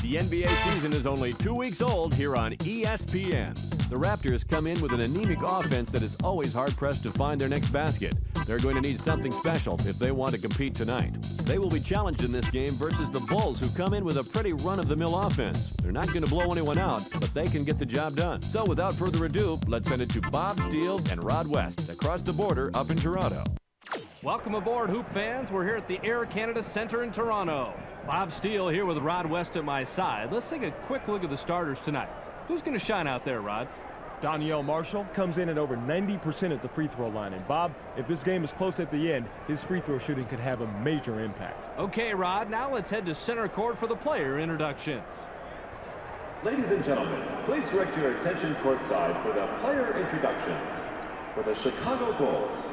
The NBA season is only 2 weeks old here on ESPN. The Raptors come in with an anemic offense that is always hard-pressed to find their next basket. They're going to need something special if they want to compete tonight. They will be challenged in this game versus the Bulls, who come in with a pretty run-of-the-mill offense. They're not going to blow anyone out, but they can get the job done. So without further ado, let's send it to Bob Steele and Rod West across the border up in Toronto. Welcome aboard, Hoop fans. We're here at the Air Canada Centre in Toronto. Bob Steele here with Rod West at my side. Let's take a quick look at the starters tonight. Who's going to shine out there, Rod? Donyell Marshall comes in at over 90% at the free throw line. And Bob, if this game is close at the end, his free throw shooting could have a major impact. Okay, Rod, now let's head to center court for the player introductions. Ladies and gentlemen, please direct your attention courtside for the player introductions for the Chicago Bulls.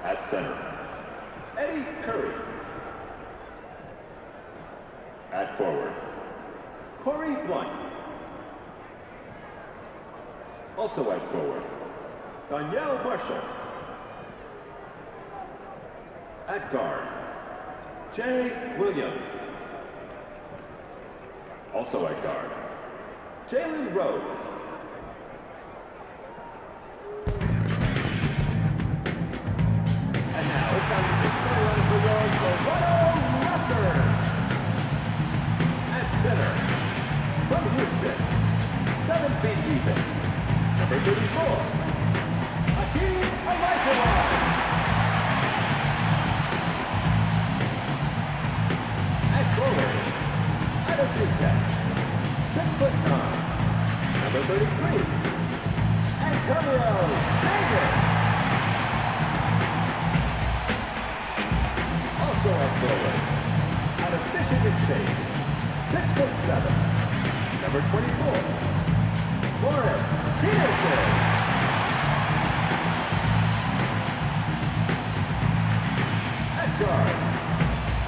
At center, Eddie Curry. At forward, Corey Blunt. Also at forward, Donyell Marshall. At guard, Jay Williams. Also at guard, Jalen Rhodes. And now it's time to run for your Toronto Raptors. At center, from Houston, 7 feet even, number 34, Hakeem Olajuwon. At forward, Adam Dukes, 6'9", number 33, Antonio Davis. Also at forward, out of Michigan State, 6'7", number 24, Morris Peterson. At guard,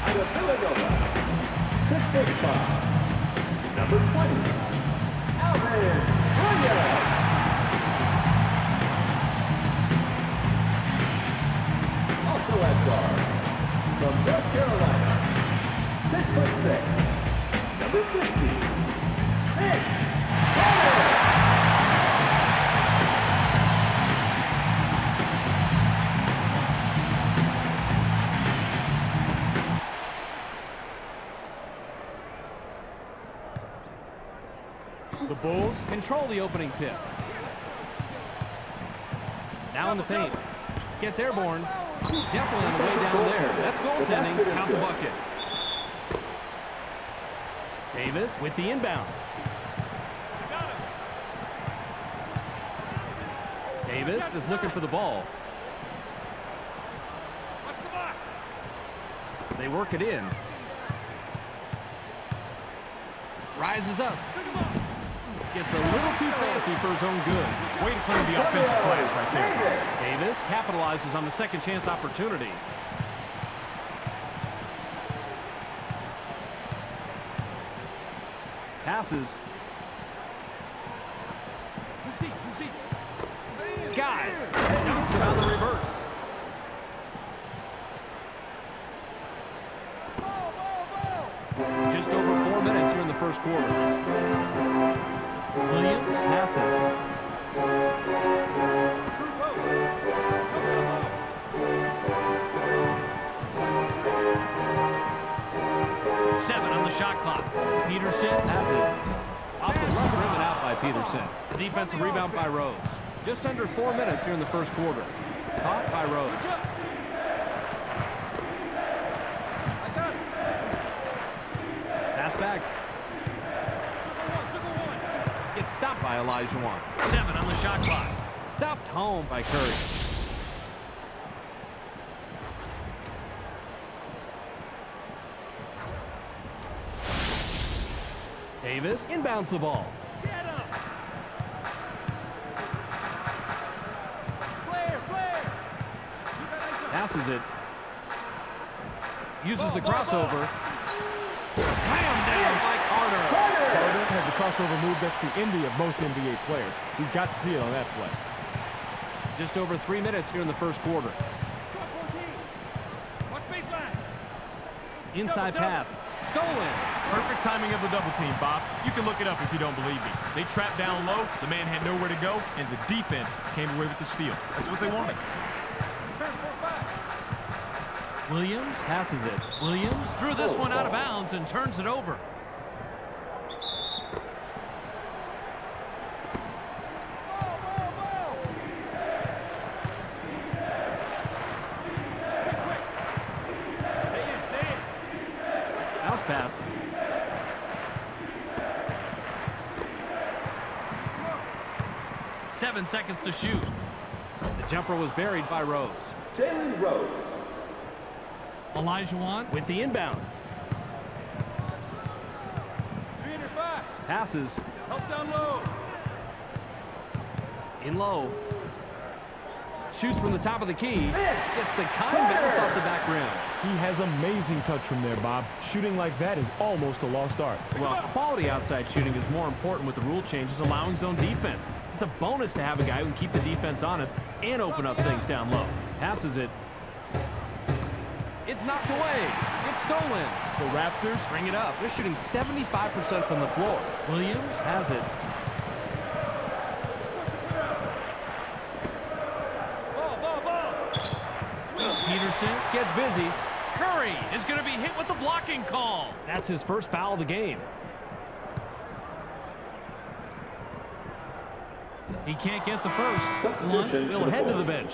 out of Villanova, 6'5", number 20, Alvin Williams. Also at guard, from North Carolina, 6'6", number 50, Nick Carter. The Bulls control the opening tip. Now in the paint. Gets airborne. Definitely on the way down there. That's goaltending. Count the bucket. Davis with the inbound. Davis is looking for the ball. They work it in. Rises up. Gets a little too fancy for his own good. Way to claim the offensive players right there. Davis capitalizes on the second chance opportunity. Passes. Guy dunks it on the reverse. Just over 4 minutes here in the first quarter. Williams passes. 7 on the shot clock. Peterson has it. Off the left rim and out by Peterson. Defensive rebound by Rhodes. Just under 4 minutes here in the first quarter. Caught by Rhodes. Pass back. Gets stopped by Olajuwon. 7 on the shot clock. Stopped home by Curry. Davis inbounds the ball. Passes it. Uses the crossover. Slam down by Carter. Carter has a crossover move that's the envy of most NBA players. We've got to see it on that play. Just over 3 minutes here in the first quarter. Inside pass. Stolen. Perfect timing of the double team, Bob. You can look it up if you don't believe me. They trapped down low, the man had nowhere to go, and the defense came away with the steal. That's what they wanted. Williams passes it. Williams threw this one out of bounds and turns it over. House pass. Seven seconds to shoot. The jumper was buried by Rose. Jalen Rose. Olajuwon with the inbound. Passes. Help down low. In low. Shoots from the top of the key. Gets the kind bounce off the back rim. He has amazing touch from there, Bob. Shooting like that is almost a lost art. Well, quality outside shooting is more important with the rule changes allowing zone defense. It's a bonus to have a guy who can keep the defense honest and open up things down low. Passes it. It's knocked away. It's stolen. The Raptors Bring it up. They're shooting 75% from the floor. Williams has it. Peterson gets busy. Curry is going to be hit with the blocking call. That's his first foul of the game. He can't get the first. Substitution He'll head to the bench.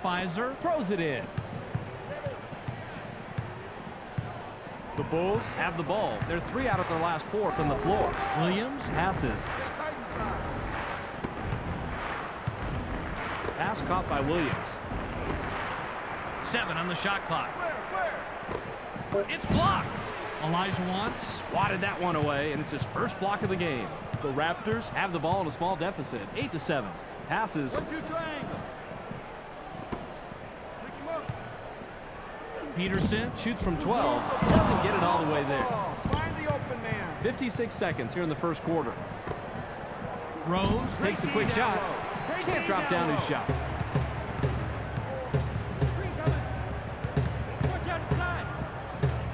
Pfizer throws it in. The Bulls Have the ball. They're 3 out of their last 4 from the floor. Williams passes. Pass caught by Williams. 7 on the shot clock. It's blocked. Olajuwon swatted that one away, and it's his first block of the game. The Raptors Have the ball in a small deficit. 8-7. Passes. Peterson shoots from 12. Doesn't get it all the way there. Find the open man. 56 seconds here in the first quarter. Rose takes the quick shot. Can't drop down his shot.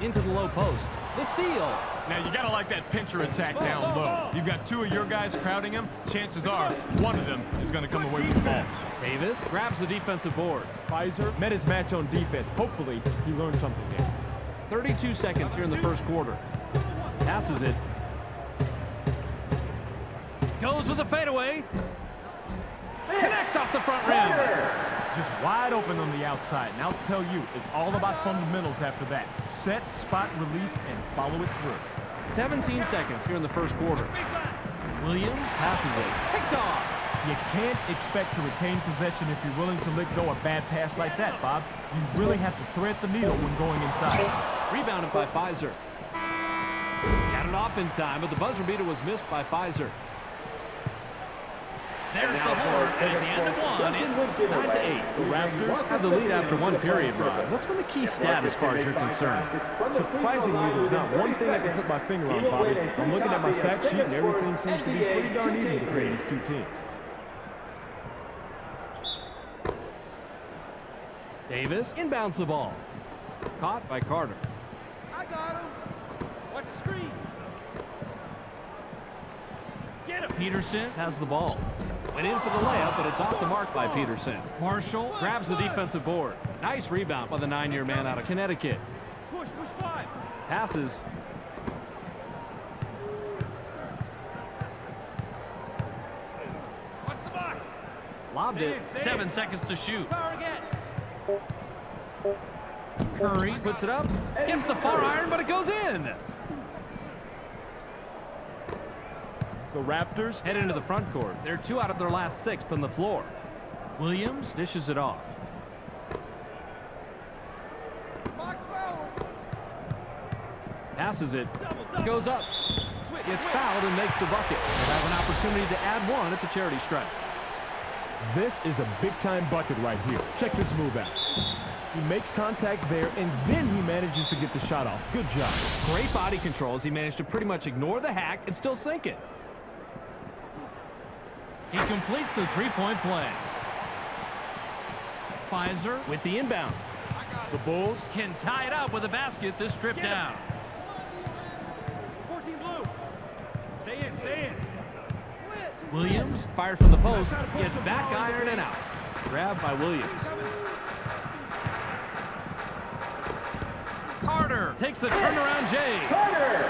Into the low post. The steal. Now, you got to like that pincher attack down low. You've got 2 of your guys crowding him. Chances are one of them is going to come away with the ball. Davis grabs the defensive board. Pfizer met his match on defense. Hopefully, he learned something there. 32 seconds here in the first quarter. Passes it. Goes with a fadeaway. Connects off the front rim. Just wide open on the outside. And I'll tell you, it's all about fundamentals after that. Set, spot, release, and follow it through. 17 seconds here in the first quarter. Williams passes it. Picked off. You can't expect to retain possession if you're willing to let go a bad pass like that, Bob. You really have to thread the needle when going inside. Rebounded by Pfizer. Got it off in time, but the buzzer beater was missed by Pfizer. There's the horn, and at the end of one, it's 9-8. The Raptors Have the lead after one period, Rod. What's been the key stat as far as you're concerned? surprisingly, there's not one thing I can put my finger on, Bobby. I'm looking at my stat sheet, and everything seems to be pretty darn easy between these 2 teams. Davis inbounds the ball. Caught by Carter. I got him. Watch the screen. Get him. Peterson has the ball. Went in for the layup, but it's off the mark by Peterson. Marshall grabs the defensive board. Nice rebound by the 9-year man out of Connecticut. Push 5. Passes. Watch the box. Lobbed it. 7 seconds to shoot. Power again. Curry puts it up. Gets the far iron, but it goes in. The Raptors Head into the front court. They're 2 out of their last 6 from the floor. Williams dishes it off. Box foul. Passes it. Goes up. Gets fouled and makes the bucket. They'll have an opportunity to add 1 at the charity stripe. This is a big-time bucket right here. Check this move out. He makes contact there, and then he manages to get the shot off. Good job. Great body control as he managed to pretty much ignore the hack and still sink it. He completes the three-point play. Pfizer with the inbound. The Bulls Can tie it up with a basket this trip down. 14 blue. Stay in, stay in. Williams fires from the post, gets back iron and out. Grabbed by Williams. Carter takes the turnaround J.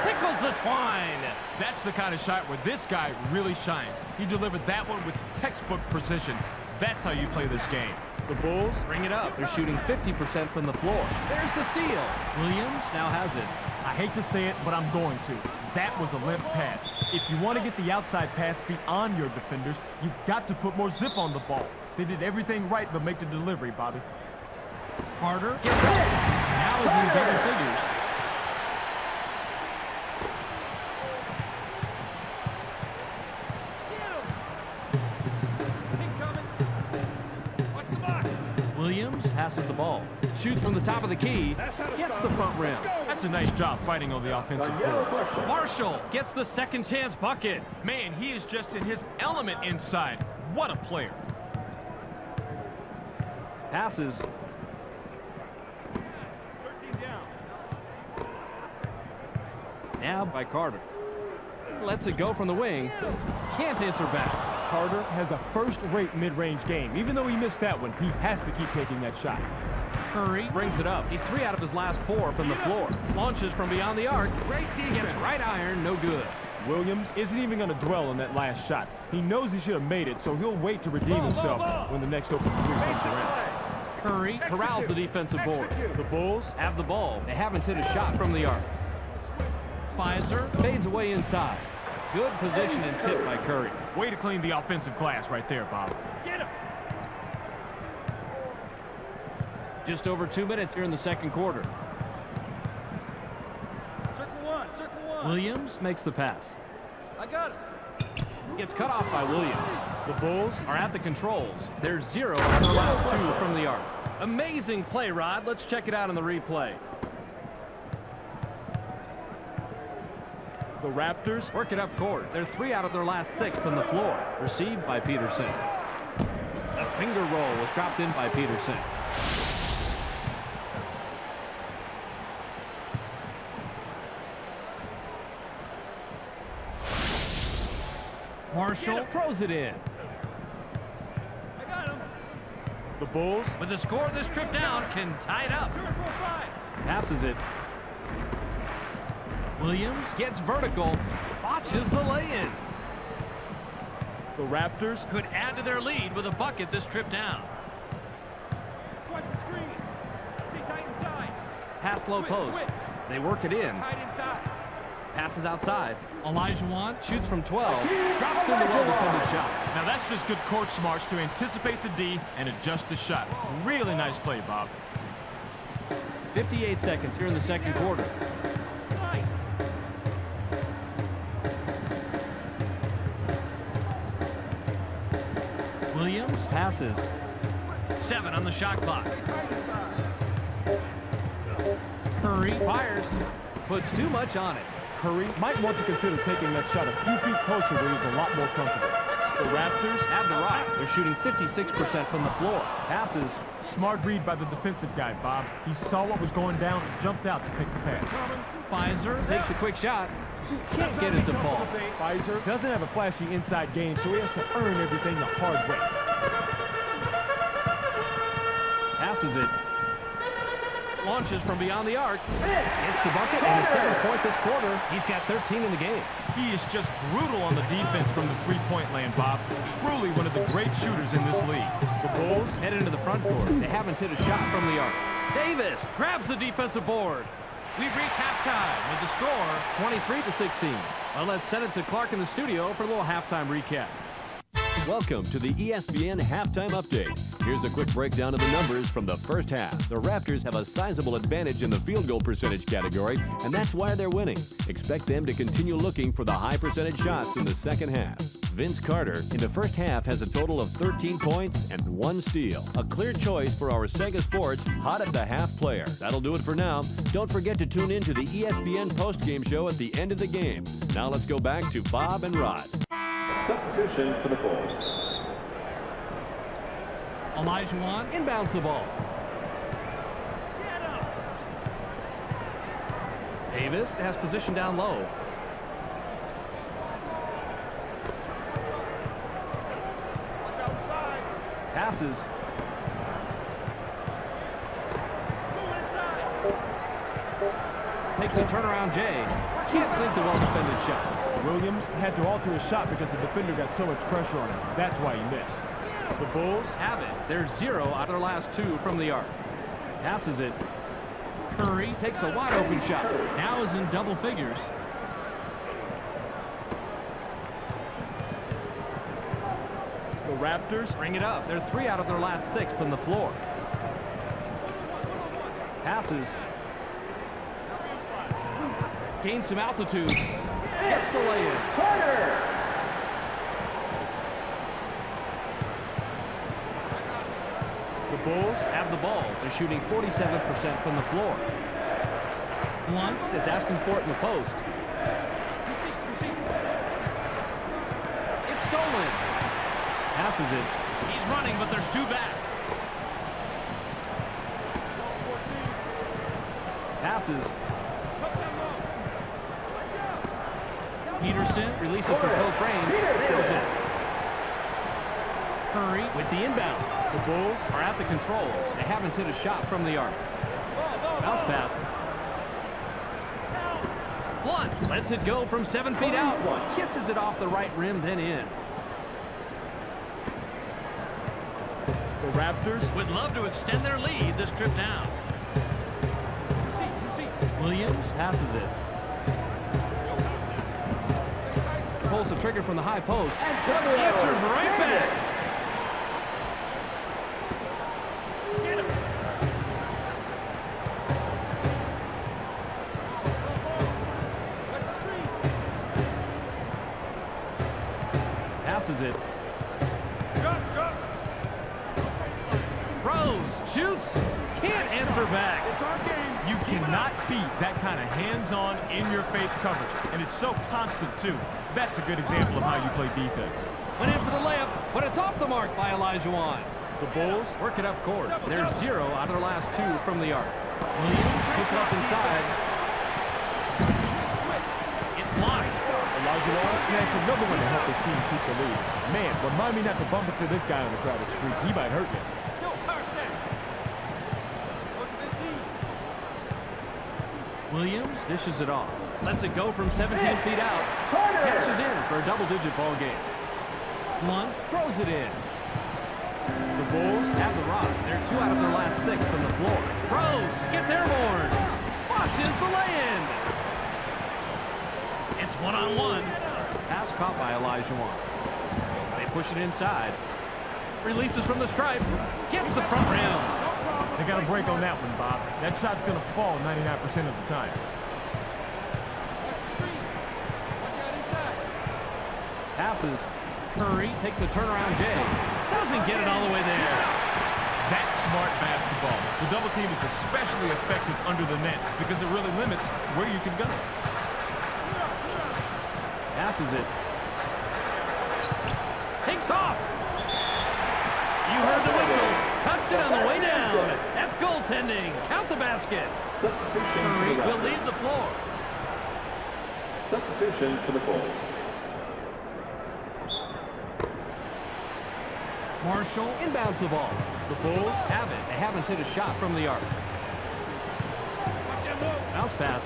Tickles the twine. That's the kind of shot where this guy really shines. He delivered that one with textbook precision. That's how you play this game. The Bulls Bring it up. They're shooting 50% from the floor. There's the steal. Williams now has it. I hate to say it, but I'm going to. That was a limp pass. If you want to get the outside pass beyond your defenders, you've got to put more zip on the ball. They did everything right but make the delivery, Bobby. Carter gets it. Now is in double figures. Williams passes the ball. Shoots from the top of the key. Gets the front rim. That's a nice job fighting on the offensive board. Marshall gets the second chance bucket. Man, he is just in his element inside. What a player. Passes. 13 down. Now by Carter. Lets it go from the wing. Can't answer back. Carter has a first-rate mid-range game. Even though he missed that one, he has to keep taking that shot. Curry brings it up. He's 3 out of his last 4 from the floor. Launches from beyond the arc. Great defense. Gets right iron, no good. Williams isn't even going to dwell on that last shot. He knows he should have made it, so he'll wait to redeem himself when the next open three comes around. Curry corrals the defensive board. The Bulls Have the ball. They haven't hit a shot from the arc. Pfizer fades away inside. Good position and tip by Curry. way to clean the offensive glass right there, Bob. Get him. Just over 2 minutes here in the second quarter. Circle one, circle one. Williams makes the pass. I got it. Gets cut off by Williams. The Bulls Are at the controls. They're 0 on their last 2 from the arc. Amazing play, Rod. Let's check it out on the replay. The Raptors Work it up court. They're 3 out of their last 6 from the floor. Received by Peterson. A finger roll was dropped in by Peterson. Marshall throws it in. I got him. The Bulls With the score of this trip down, can tie it up. 2 and 4, 5. Passes it. Williams gets vertical. Botches the lay-in. The Raptors Could add to their lead with a bucket this trip down. Watch the screen. Stay tight inside. Pass low post. They work it in. Tight inside. Passes outside. Olajuwon shoots from 12. Drops in the well-defended shot. Now that's just good court smarts to anticipate the D and adjust the shot. Really nice play, Bob. 58 seconds here in the second quarter. Tight. Williams passes. 7 on the shot clock. Tight inside. Curry fires. Puts too much on it. Curry might want to consider taking that shot a few feet closer where he's a lot more comfortable. The Raptors Have the right. They're shooting 56% from the floor. Passes. smart read by the defensive guy, Bob. He saw what was going down and jumped out to pick the pass. Pfizer takes a quick shot. Can't get it to fall. Pfizer doesn't have a flashy inside game, so he has to earn everything the hard way. Passes it. Launches from beyond the arc. Hits the bucket and his 7th point this quarter. He's got 13 in the game. He is just brutal on the defense from the three-point land, Bob. Truly one of the great shooters in this league. The Bulls Head into the front court. They haven't hit a shot from the arc. Davis grabs the defensive board. We've reached halftime with the score 23-16. Well, let's send it to Clark in the studio for a little halftime recap. Welcome to the ESPN Halftime Update. Here's a quick breakdown of the numbers from the first half. The Raptors have a sizable advantage in the field goal percentage category, and that's why they're winning. Expect them to continue looking for the high percentage shots in the second half. Vince Carter, in the first half has a total of 13 points and 1 steal. A clear choice for our Sega Sports Hot at the Half player. That'll do it for now. Don't forget to tune in to the ESPN postgame show at the end of the game. Now let's go back to Bob and Rod. Substitution for the Bulls. Olajuwon inbounds the ball. Davis has position down low. Passes. Takes a turnaround J. Can't sink the well-defended shot. Williams had to alter his shot because the defender got so much pressure on him. That's why he missed. The Bulls have it. They're 0 out of their last 2 from the arc. Passes it. Curry takes a wide-open shot. Now is in double figures. The Raptors Bring it up. They're 3 out of their last 6 from the floor. Passes. Gains some altitude. Gets the lay-in. Carter! The Bulls have the ball. They're shooting 47% from the floor. Blunt is asking for it in the post. It's stolen. Passes it. He's running, but there's 2 back. Passes. Peterson releases for close range. Nails it. Curry with the inbound. The Bulls are at the controls. They haven't hit a shot from the arc. Bounce pass. Blunt lets it go from 7 feet out. Kisses it off the right rim, then in. The Raptors would love to extend their lead this trip down. Williams passes it. Pulls the trigger from the high post. Answers right back. Passes it. Throws, shoots, can't answer back. You cannot beat that kind of hands-on, in-your-face coverage. And it's so constant, too. That's a good example of how you play defense. Went in for the layup, but it's off the mark by Olajuwon. The Bulls work it up court. They're 0 out of their last 2 from the arc. Williams puts it up inside. It's blocked. Olajuwon, that's another one to help his team keep the lead. Man, remind me not to bump into this guy on the crowded street. He might hurt you. Williams dishes it off. Lets it go from 17 feet out. Catches in for a double-digit ball game. Blunt throws it in. The Bulls have the rock. They're 2 out of their last 6 from the floor. Throws, gets airborne. Watches the lay-in. It's one-on-one. Pass caught by Olajuwon. They push it inside. Releases from the stripe. Gets the front rim. They got a break on that one, Bob. That shot's going to fall 99% of the time. Passes. Curry takes a turnaround J. Doesn't get it all the way there. That's smart basketball. The double team is especially effective under the net because it really limits where you can go. Passes it. Takes off. You heard the whistle. Cuts it on the way down. That's goaltending. Count the basket. Curry will leave the floor. Substitution for the Bulls. Marshall inbounds the ball. The Bulls have it. They haven't hit a shot from the arc. Bounce pass.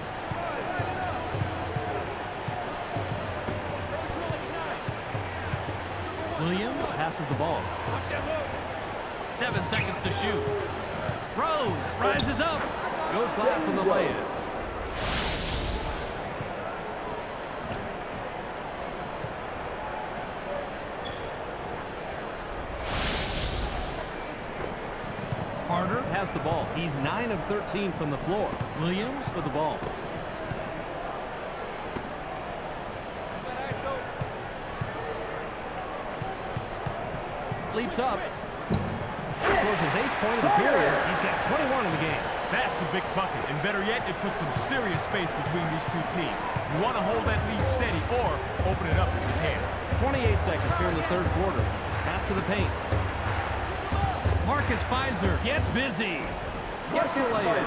Williams passes the ball. 7 seconds to shoot. Throws, rises up, goes glass on the lay-in. Carter has the ball. He's 9 of 13 from the floor. Williams with the ball. leaps up. Scores his 8th point of the period. He's got 21 in the game. That's a big bucket, and better yet, it puts some serious space between these two teams. You want to hold that lead steady or open it up if you can. 28 seconds here in the third quarter. Pass to the paint. Marcus Pfizer gets busy. Gets the lay-in.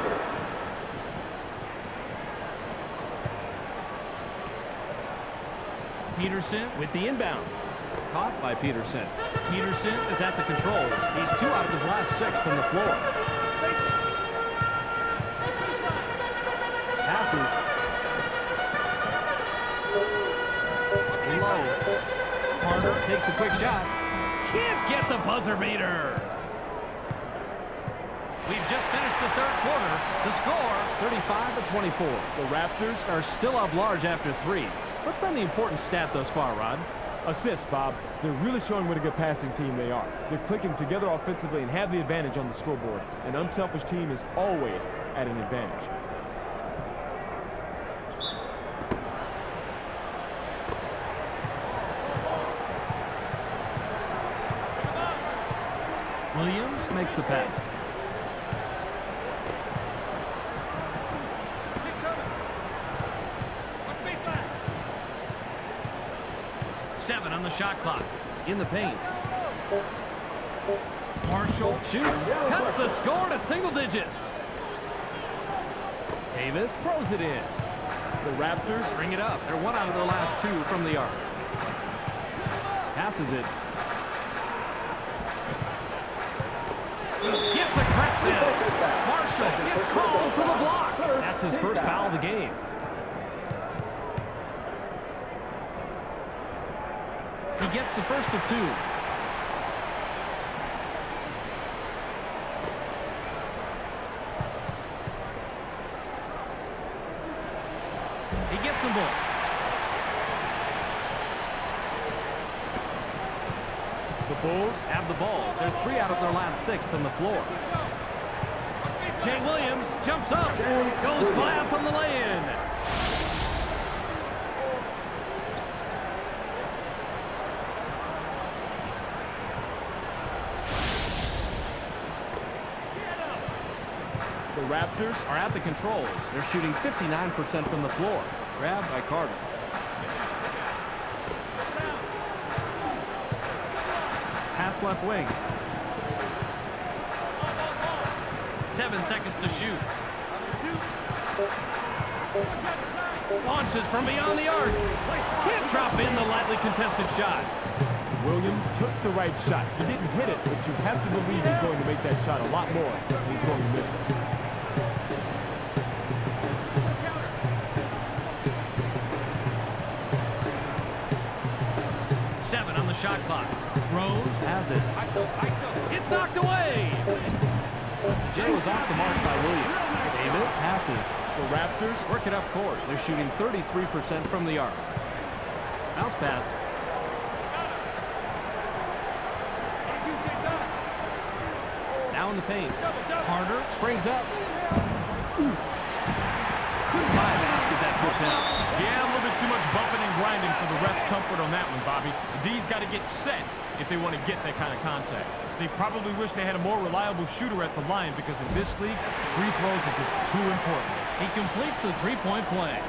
Peterson with the inbound. Caught by Peterson. Peterson is at the controls. He's 2 out of his last 6 from the floor. Passes. Low. Carter takes the quick shot. Can't get the buzzer beater. We've just finished the third quarter. The score, 35-24. The Raptors are still up large after 3. What's been the important stat thus far, Rod? Assists, Bob. They're really showing what a good passing team they are. They're clicking together offensively and have the advantage on the scoreboard. An unselfish team is always at an advantage. Williams makes the pass. On the shot clock. In the paint. Marshall shoots. Cuts the score to single digits. Davis throws it in. The Raptors bring it up. They're 1 out of their last 2 from the arc. Passes it. Gets a crest in. Marshall gets called for the block. That's his first foul of the game. He gets the first of 2. He gets them both. The Bulls have the ball. They're 3 out of their last 6 from the floor. Jay Williams jumps up. Goes glass on the lay-in. The Raptors are at the controls. They're shooting 59% from the floor. Grabbed by Carter. Pass left wing. 7 seconds to shoot. Launches from beyond the arc. Can't drop in the lightly contested shot. Williams took the right shot. He didn't hit it, but you have to believe he's going to make that shot a lot more than he's going to miss it. Shot clock. Rose has it. It's knocked away. Jay was off the mark by Williams. Davis passes. The Raptors work it up court. They're shooting 33% from the arc. Bounce pass. Now in the paint. Carter springs up. Couldn't buy a basket that push out. Yeah, a little bit too much bumping and grinding for the ref's comfort on that one, Bobby. The D's got to get set if they want to get that kind of contact. They probably wish they had a more reliable shooter at the line because in this league, free throws are just too important. He completes the three-point play.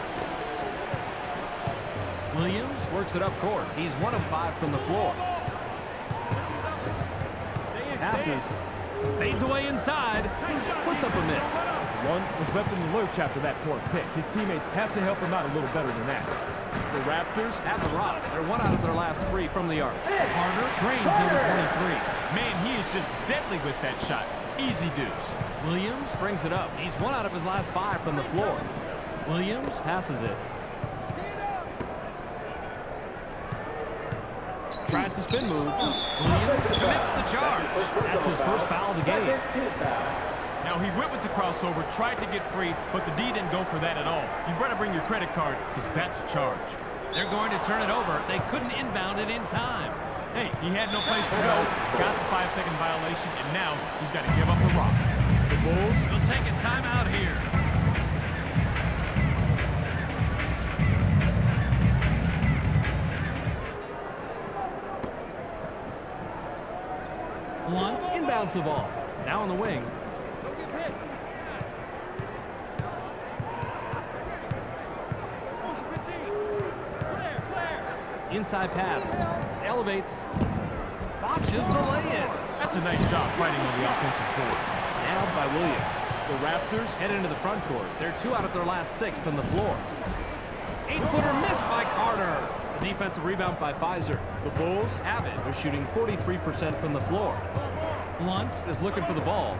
Williams works it up court. He's 1 of 5 from the floor. Passes. Fades away inside. Puts up a miss. One was left in the lurch after that poor pick. His teammates have to help him out a little better than that. The Raptors have the rock. They're 1 out of their last 3 from the arc. Carter drains number 23. Man, he is just deadly with that shot. Easy deuce. Williams brings it up. He's 1 out of his last 5 from the floor. Williams passes it. Tries to spin move. Williams commits the charge. That's his first foul of the game. Now, he went with the crossover, tried to get free, but the D didn't go for that at all. You better bring your credit card, because that's a charge. They're going to turn it over. They couldn't inbound it in time. Hey, he had no place to go, got the 5-second violation, and now he's got to give up the rock. The Bulls will take a timeout here. inbounds the ball. Now on the wing. Don't get hit. Motion 15. Flare. Inside pass. Elevates. Launches to lay in. That's a nice job fighting on the offensive board. Nailed by Williams. The Raptors head into the front court. They're 2 out of their last 6 from the floor. 8-footer missed by Carter. The defensive rebound by Pfizer. The Bulls have it. They're shooting 43% from the floor. Blunt is looking for the ball.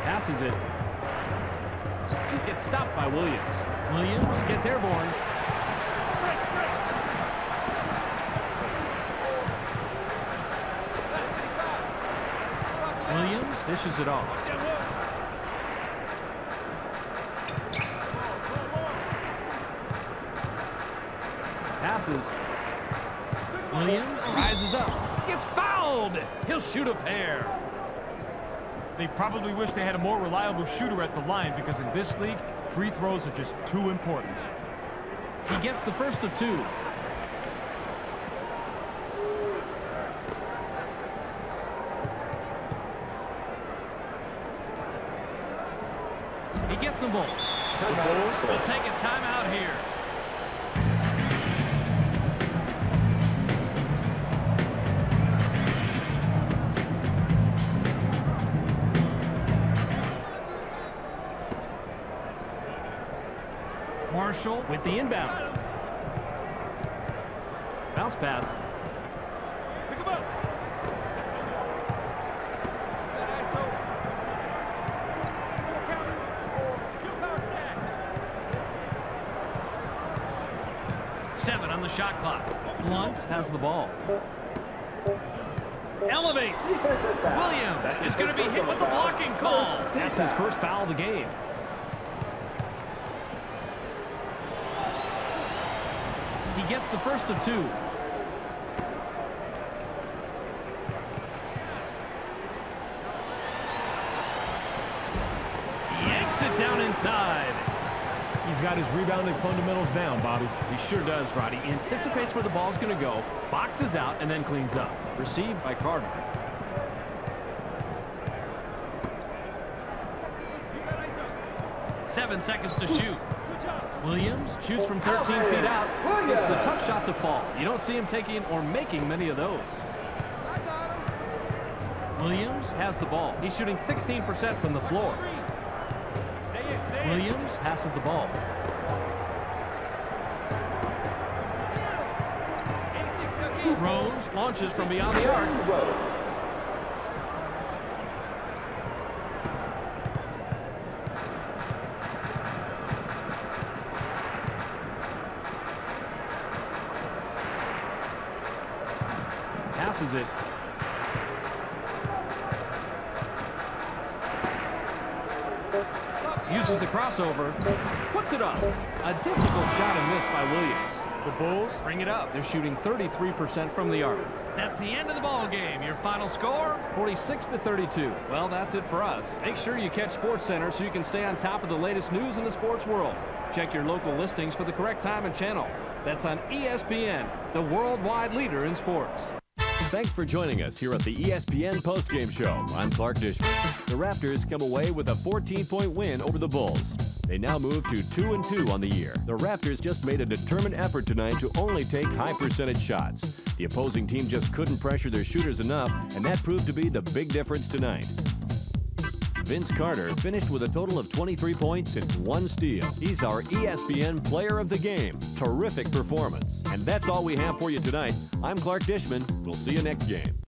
Passes it. Gets stopped by Williams. Williams gets airborne. Williams dishes it off. Passes. Williams rises up. Gets fouled. He'll shoot a pair. They probably wish they had a more reliable shooter at the line because in this league, free throws are just too important. He gets the first of 2. He gets them both. The Bulls will take a timeout here. Marshall with the inbound. Bounce pass. Pick him up. Seven on the shot clock. Blunt has the ball. Elevates. Williams is going to be hit with the blocking call. That's his first foul of the game. He gets the first of 2. Yanks it down inside. He's got his rebounding fundamentals down, Bobby. He sure does, Roddy. He anticipates where the ball's going to go, boxes out, and then cleans up. Received by Carter. Seven seconds to shoot. Williams shoots from 13 feet out. It's the tough shot to fall. You don't see him taking or making many of those. Williams has the ball. He's shooting 16% from the floor. Williams passes the ball. Rose launches from beyond the arc. Passes it. Uses the crossover. Puts it up. A difficult shot and missed by Williams. The Bulls bring it up. They're shooting 33% from the arc. That's the end of the ball game. Your final score, 46-32. Well, that's it for us. Make sure you catch SportsCenter so you can stay on top of the latest news in the sports world. Check your local listings for the correct time and channel. That's on ESPN, the worldwide leader in sports. Thanks for joining us here at the ESPN postgame show. I'm Clark Dishman. The Raptors come away with a 14-point win over the Bulls. They now move to 2-2 on the year. The Raptors just made a determined effort tonight to only take high-percentage shots. The opposing team just couldn't pressure their shooters enough, and that proved to be the big difference tonight. Vince Carter finished with a total of 23 points and 1 steal. He's our ESPN Player of the Game. Terrific performance. And that's all we have for you tonight. I'm Clark Dishman. We'll see you next game.